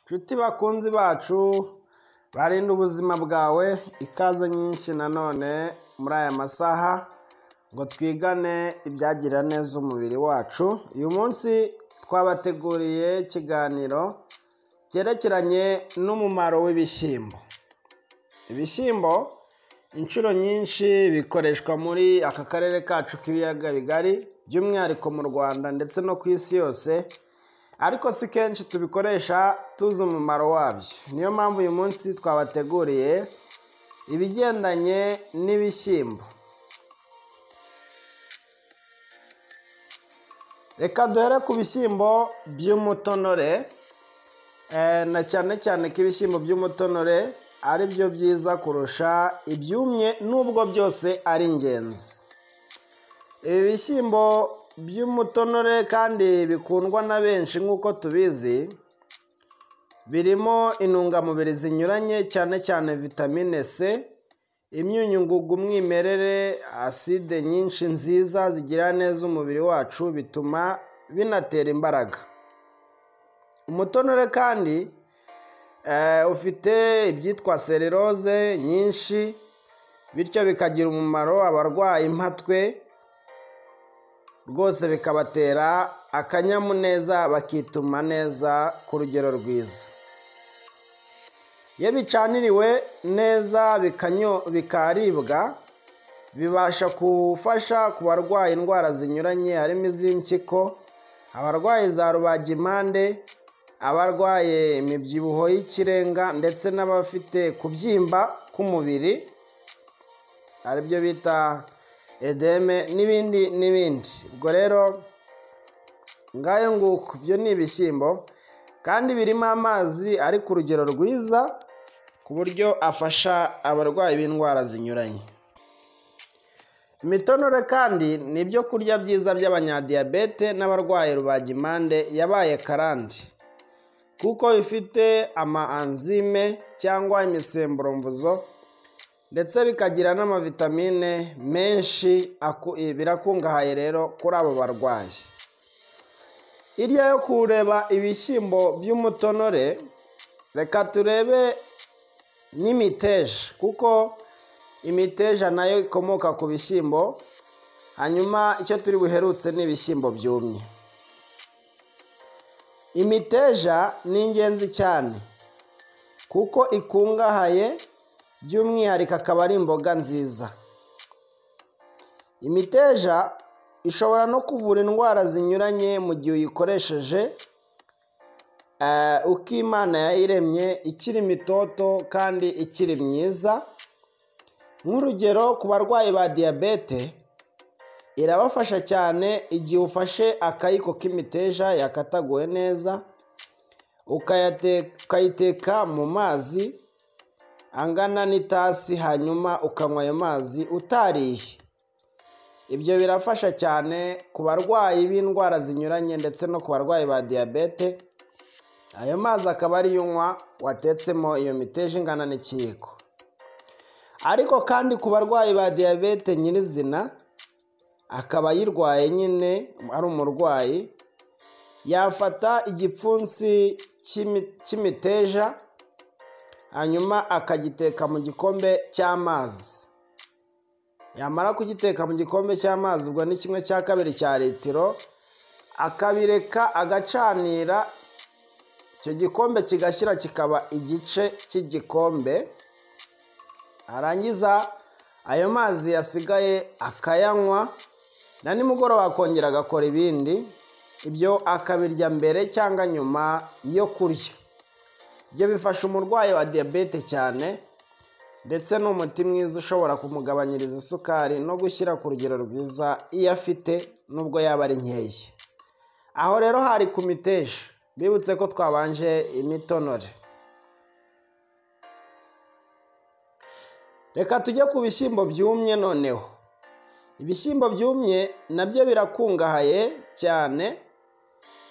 Nshuti bakunzi bacu barinda ubuzima bwawe, ikaze nyinshi nanone muri aya masaha ngo twigane ibyagirira neza umubiri wacu. Uyu munsi twabateguriye ikiganiro cyerekeranye n'umumaro w'ibishyimbo. Ibishyimbo inshuro nyinshi bikoreshwa muri aka karere kacu k'ibiyaga bigari, by'umwihariko mu Rwanda ndetse no ku isi yose, ariko si kenshi tubikoresha tuzi umumaro wabyo. Niyo mpamvu uyu munsi twabateguriye ibigendanye n'ibishyimbo. Reka duhere ku bishyimbo by'umutonore, na cyane cyane ko ibishyimbo by'umutonore ari byo byiza kurusha ibyumye, nubwo byose ari ingenzi. Ibi bishyimbo by'umutonore kandi bikundwa na benshi nk'uko tubizi, birimo intungamubiri zinyuranye, cyane cyane vitamine C, imyunyungugu umwimerere, aside nyinshi nziza zigirira neza umubiri wacu, bituma binatera imbaraga. Umutonore kandi ufite ibyitwa selerose nyinshi, bityo bikagira umumaro abarwaye impatwe, rwose bikabatera akanyamuneza, bakituma neza ku rugero rwiza. Iyo bicaniriwe neza bikaribwa, bibasha gufasha ku barwaye indwara zinyuranye, harimo iz'impyiko, abarwaye za rubagimpande, abarwaye imibyibuho y'ikirenga, ndetse n'abafite kubyimba k'umubiri aribyo bita edeme, n'ibindi n'ibindi. Ubwo rero ngayo nguko, byo ni ibishyimbo kandi birimo amazi ari ku rugero rwiza, ku buryo afasha abarwayi b'indwara zinyuranye. Imitonore kandi ni ibyo kurya byiza by'abanyadiyabete n'abarwaye rubagimpande yabaye karande, kuko bifite ama-enzyme cyangwa imisemburo mvuzo, ndetse bikagira n'amavitamine menshi. Birakungahaye rero kuri abo barwayi. Hirya yo kureba ibishyimbo by'umutonore, reka turebe n'imiteja, kuko imiteja nayo ikomoka ku bishyimbo. Hanyuma icyo turi buherutse ni ibishyimbo byumye. Imiteja ni ingenzi cyane kuko ikungahaye, by'umwihariko akaba ari imboga nziza. Imiteja ishobora no kuvura indwara zinyuranye mu gihe uyikoresheje uko Imana yayiremye, ikiri mitoto kandi ikiri myiza. Nk'urugero ku barwayi ba diyabete, irabafasha cyane igihe ufashe akayiko k'imiteja yakataguwe neza, ukayiteka mu mazi angana n'itasi, hanyuma ukanywa ayo mazi utariye. Ibyo birafasha cyane ku barwayi b'indwara zinyuranye ndetse no ku barwayi ba diyabete. Ayo mazi akaba ari unywa watetsemo iyo miteja ingana n'ikiyiko. Ariko kandi ku barwayi ba diyabete nyirizina, akaba yirwaye nyine ari umurwayi, yafata igipfunsi cy'imiteja, hanyuma akagiteka mu gikombe cy'amazi. Yamara kugiteka mu gikombe cy'amazi, ubwo ni 1/2 cya litiro, akabireka agacanira, icyo gikombe kigashyira kikaba igice cy'igikombe. Arangiza ayo mazi yasigaye akayanywa, na nimugoroba akongera agakora ibindi. Ibyo akabirya mbere cyangwa nyuma yo kurya. Ibyo bifasha umurwayi wa diyabete cyane, ndetse n'umuti mwiza ushobora kumugabanyiriza isukari no gushyira ku rugero rwiza iyo afite, nubwo yaba ari nkeya. Aho rero hari ku miteja. Bibutse ko twabanje imitonore. Reka tujye ku bishyimbo byumye noneho. Ibishyimbo byumye nabyo birakungahaye cyane,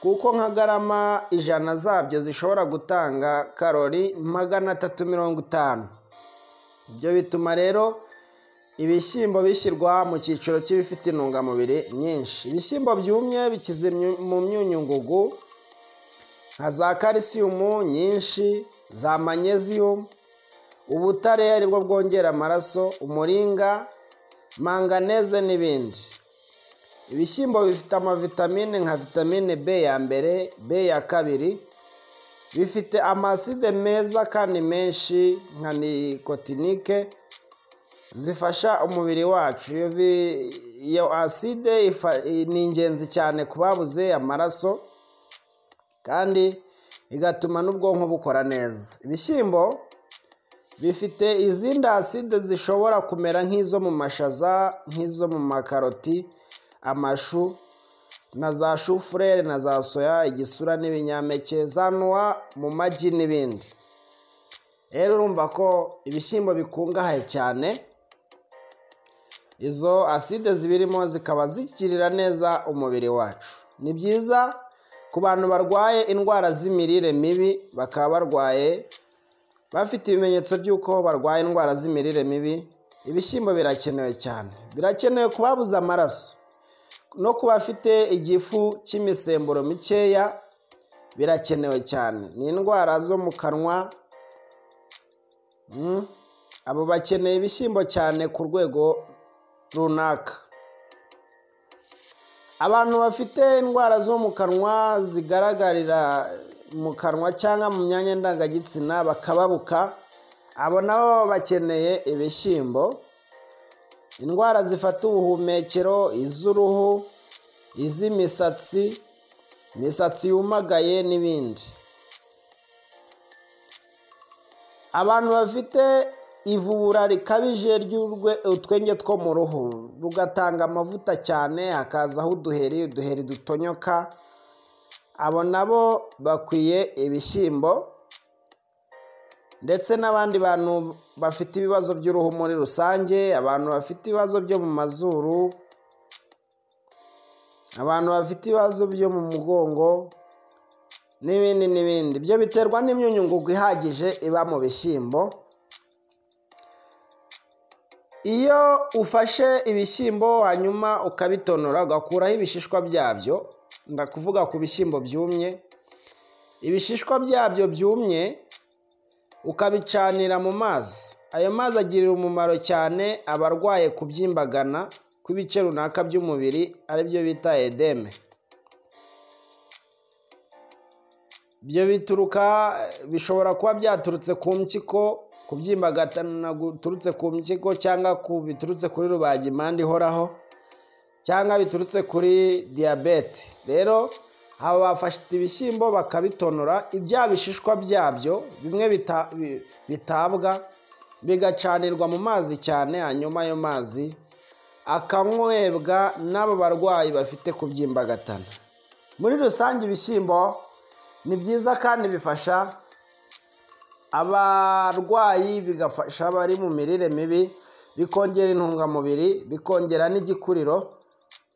kuko nka garama 100 zabyo zishobora gutanga karori 350. Ibyo bituma rero ibishyimbo bishyirwa mu cyiciro cy'ibifite intungamubiri nyinshi. Ibishyimbo byumye bikize mu myunyungugu, nka za calcium nyinshi, za magnesium, ubutare aribwo bwongera amaraso, umuringa, manganese n'ibindi. Ibishyimbo bifite amavitamine nka vitamine B ya mbere, B ya kabiri, bifite amaside meza kandi menshi nka nicotinike zifasha umubiri wacu. Iyo aside ni ingenzi cyane ku babuze amaraso kandi igatuma n'ubwonko bukora neza. Ibishyimbo bifite izindi aside zishobora kumera nk'izo mu mashaza, nk'izo mu makaroti, amashu na za shufurere na za soya, igisura n'ibinyampeke, za noix mu magi n'ibindi. Rero urumva ko ibishyimbo bikungahaye cyane, izo aside zibirimo zikaba zigirira neza umubiri wacu. Ni byiza ku bantu barwaye indwara z'imirire mibi, bakaba barwaye bafite ibimenyetso by'uko barwaye indwara z'imirire mibi, ibishyimbo birakenewe cyane. Birakenewe ku babuze amaraso no ku bafite igifu cy'imisemburo mikeya, birakenewe cyane. Ni indwara zo mu kanwa, abo bakeneye ibishyimbo cyane ku rwego runaka. Abantu bafite indwara zo mu kanwa zigaragarira mu kanwa cyangwa mu myanya ndangagitsina bakababuka, abo nabo bakeneye ibishyimbo. Indwara zifata ubuhumekero, iz'uruhu, iz'imisatsi, imisatsi yumagaye n'ibindi. Abantu bafite ivubura rikabije ry'utwenge two mu ruhu, rugatanga amavuta cyane, hakazaho uduheri dutonyoka, abo nabo bakwiye ibishyimbo. Ndetse n'abandi bantu bafite ibibazo by'uruhu muri rusange, abantu bafite ibibazo byo mu mazuru, abantu bafite ibibazo byo mu mugongo n'ibindi n'ibindi. Ibyo biterwa n'imyunyungugu ihagije iba mu bishyimbo. Iyo ufashe ibishyimbo hanyuma ukabitonora ugakuraho ibishishwa byabyo, ndakuvuga ku bishyimbo byumye, ibishishwa byabyo byumye ukabicanira mu mazi, ayo mazi agirira umumaro cyane abarwaye kubyimbagana kw'ibice runaka by'umubiri, aribyo bita edeme. Ibyo bishobora kuba byaturutse ku mpyiko, kubyimbagana guturutse ku mpyiko, cyangwa biturutse kuri rubagimpande ihoraho, cyangwa biturutse kuri diyabete. Rero aba bafashe ibishyimbo bakabitonora, ibya bishishwa byabyo bimwe bitabwa bigacanirwa mu mazi cyane, hanyuma ayo mazi akanywebwa n'abo barwayi bafite kubyimbagatana. Muri rusange ibishyimbo ni byiza kandi bifasha abarwayi, bigafasha abari mu mirire mibi, bikongera intungamubiri, bikongera n'igikuriro,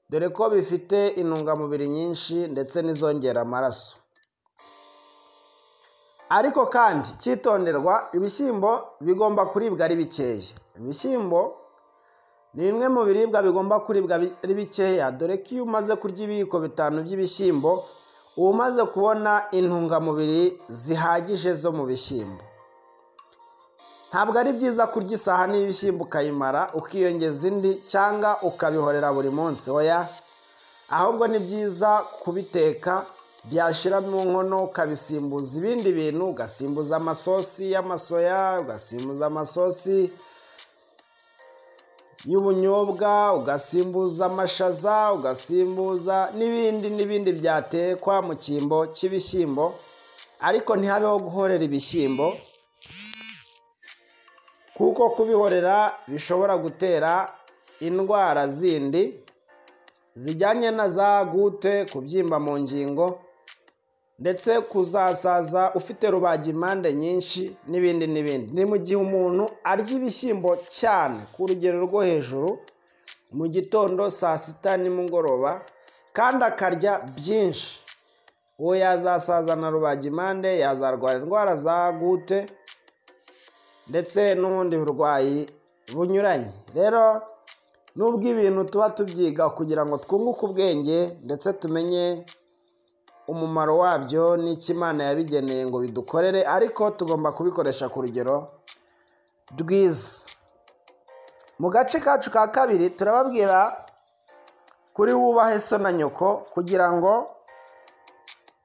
dore ko bifite intungamubiri nyinshi ndetse n'izongera amaraso. Ariko kandi cyitonderwa, ibishyimbo bigomba kuribwa ari bikeya. Ibishyimbo ni bimwe mu biribwa bigomba kuribwa ari bikeya, dore ko iyo umaze kurya ibiyiko 5 by'ibishyimbo uba umaze kubona intungamubiri zihagije zo mu bishyimbo. Ntabwo ari byiza kurya isahani y'ibishyimbo ukayimara ukiyongeza indi cyangwa ukabihorera buri munsi, oya. Ahubwo ni byiza kubiteka, byashira mu nkono ukabisimbuza ibindi bintu, ugasimbuza amasosi y'amasoya, ugasimbuza amasosi y'ubunyobwa, ugasimbuza amashaza, ugasimbuza n'ibindi byatekwa mu cyimbo cy'ibishyimbo. Ariko ntihabeho guhorera ibishyimbo, kuko kubihorera bishobora gutera indwara zindi zijyanye na za gute, kubyimba mu ngingo, ndetse kuzasaza ufite rubagimpande nyinshi n'ibindi n'ibindi. Ni mu gihe umuntu arya ibishyimbo cyane ku rugero rwo hejuru mu gitondo, saa sita, nimugoroba, kandi akarya byinshi, uwo yazasaza na rubagimpande, yazarwara indwara za gute ndetse n'ubundi burwayi bunyuranye. Rero nubwo ibintu tuba tubyiga kugira ngo twunguke ubwenge ndetse tumenye umumaro wabyo n'icyo Imana yabigeneye ngo bidukorere, ariko tugomba kubikoresha ku rugero rwiza. Mu gace kacu ka kabiri turababwira kuri wubahe so na nyoko kugira ngo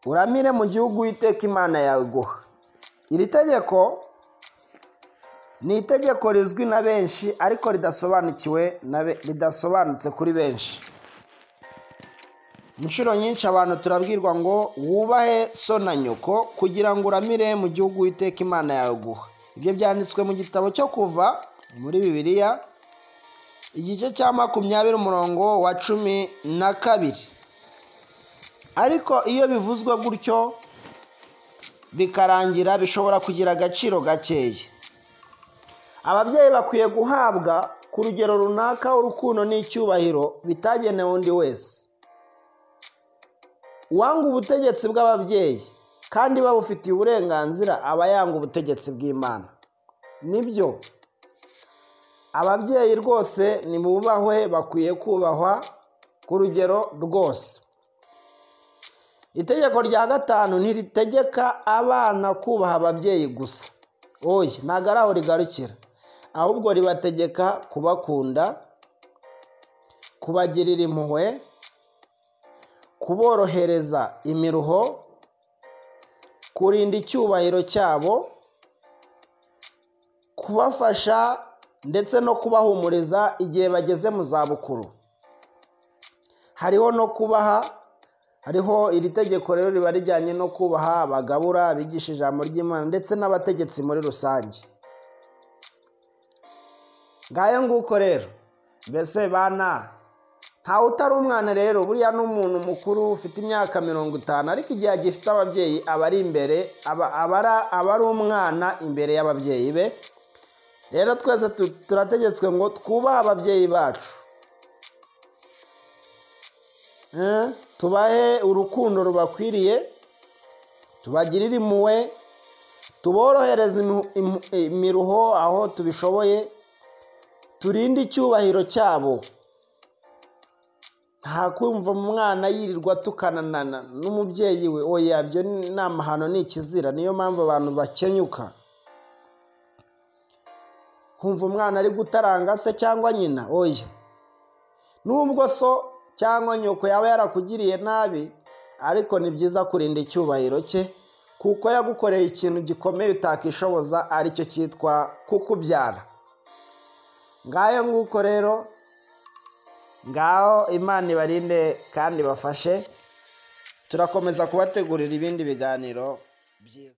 uramire mu gihugu Uwiteka Imana yawe iguha. Iri tegeko ni itegeko rizwi na benshi ariko ridasobanutse kuri benshi. Inshuro nyinshi abantu turabwirwa ngo wubahe so na nyoko kugira ngo uramire mu gihugu Uwiteka Imana yawe iguha. Ibyo byanditswe mu gitabo cyo Kuva muri Bibiliya igice cya 20 umurongo wa 12. Ariko iyo bivuzwe gutyo bikarangira bishobora kugira agaciro gakeya. Ababyeyi bakwiye guhabwa ku rugero runaka urukundo n'icyubahiro bitagenewe undi wese. Uwanga ubutegetsi bw'ababyeyi kandi babufitiye uburenganzira aba yanga ubutegetsi bw'Imana. Nibyo, ababyeyi rwose nimubahwe, bakwiye kubahwa ku rugero rwose. Itegeko rya 5 ntiritegeka abana kubaha ababyeyi gusa. Oya, ntabwo ari aho rigarukira, ahubwo ribategeka kubakunda, kubagirira impuhwe, kuborohereza imiruho, kurinda icyubahiro cyabo, kubafasha ndetse no kubahumuriza igihe bageze mu zabukuru. Hariho iri tegeko rero riba rijyanye no kubaha abagabura, abigisha ijambo ry'Imana ndetse n'abategetsi muri rusange. Ngayo nguko rero, mbese bana, ntawe utari umwana rero, buriya n'umuntu mukuru ufite imyaka 50 ariko igihe agifite ababyeyi aba ari umwana imbere y'ababyeyi be. Rero twese turategetswe ngo twubahe ababyeyi bacu, tubahe urukundo rubakwiriye, tubagirire impuhwe, tuborohereze imiruho aho tubishoboye, turinde icyubahiro cyabo. Nta kumva umwana yirirwa tukanana n'umubyeyi we, oya, byo ni amahano, ni ikizira. Niyo mpamvu abantu bakenyuka. Kumva umwana ari gutaranga se cyangwa nyina, oya. Nubwo so cyangwa nyoko yaba yarakugiriye nabi, ariko ni byiza kurinda icyubahiro cye kuko yagukoreye ikintu gikomeye utakishoboza, aricyo cyitwa kukubyara. Ngayo nguko rero, ngaho Imana ibarinde kandi bafashe. Turakomeza kubategurira ibindi biganiro byiza.